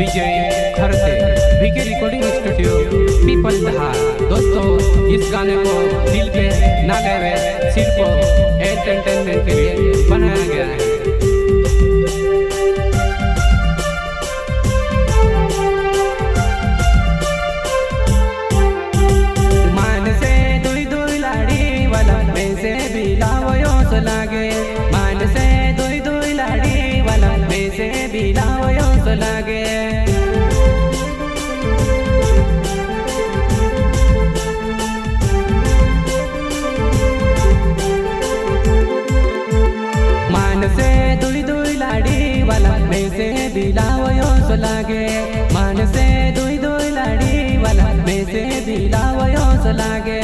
विजय खरसे VK recording studio people धार। दोस्तों इस गाने को दिल पे ना गए सिर्फ एंटरटेनमेंट के लिए बनाया गया है। मान से दुई दुई लाड़ी वाला में से भी लावयो सो लागे, मान से दुई दुई लाड़ी वाला में से भी लावयो सो लागे। मान से दुई दुई लाड़ी वाला में से भी लावयो सो लागे, मान से दुई दुई लाड़ी वाला में से भी लावयो सो लागे।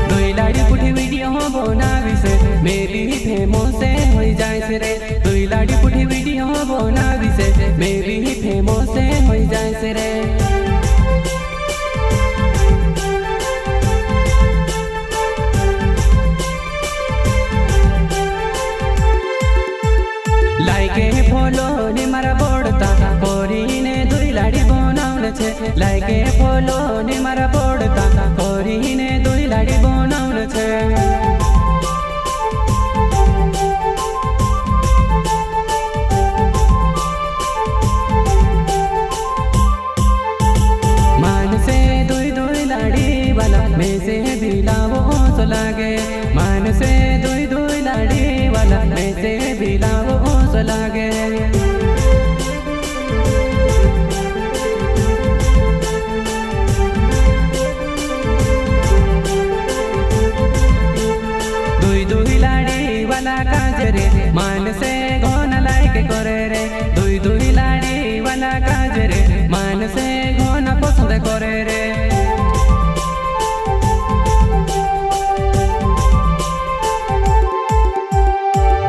दुई लाड़ी पुठी वीडियो बनावी से मेरी फेमस हो जाए से रे, दुई लाड़ी पुठी वीडियो बनावी से मेरी फेमस हो जाए से रे। लाइके फॉलो ने मारा बोड़ता कोरी ने दुई लाड़ी बनाउन छे, लाइके फॉलो ने मारा बोड़ता कोरी ने दुई लाड़ी बनाउन छे। मान से दुई दुई लाड़ी वाला में से भी लावो सो लागे, मान से दुई दुई लाड़ी वाला में से भी लावो सो लागे। दुई दुई लाड़ी वाला काजरे मान से घोना लाइक करे रे, दुई दुई लाड़ी वाला काजरे मान से घोना पसंद करे रे।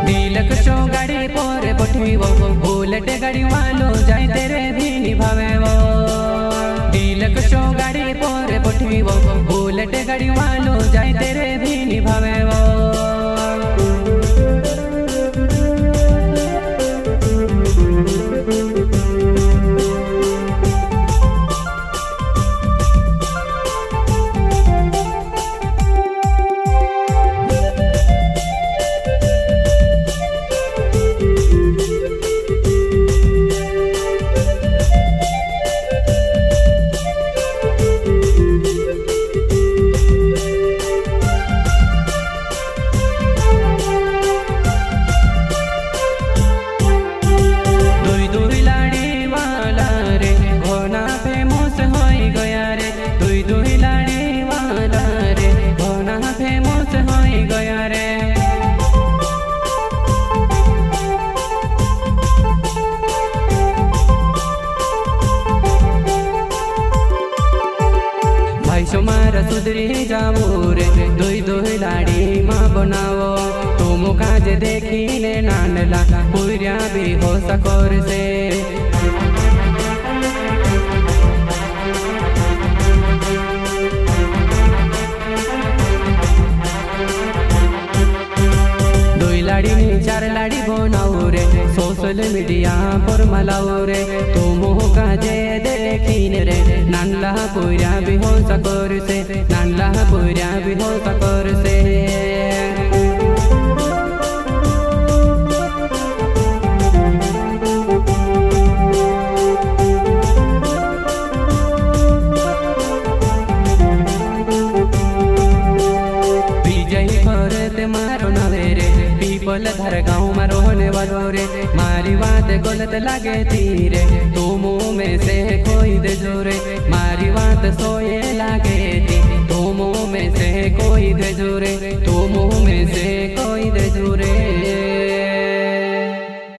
दिलक शो गाड़ी पोरे पठीवो, बुलेट गाड़ी वालो जाय तेरे भी निभावे वो। दिलक शो गाड़ी पोरे पठीवो, बुलेट गाड़ी वालो जाय तेरे भी निभावे वो। मारा सुधरी जाओ रे, दुई दुई लाड़ी माँ बनाओ, तुम काज देखी ने नानला पूरा भी हो सकोर से। दुई लाड़ी ने चार लाड़ी बनाओ रे, सोशल मीडिया पर मलाओ रे, तुम काजे देखी ने रे नानला पूरा भी हो सकोर से, नानला पूरा भी हो सकोर से। विजय खरत मारो नवे रे, पीपल धर गाँव में रोने वालो रे, मारी बात गलत लागे तीरे, तू मुँह में से कोई दे जोरे, मारी बात सोए लागे थी, तू मुँह में से कोई दे जोरे, तू मुँह में से कोई दे जोरे।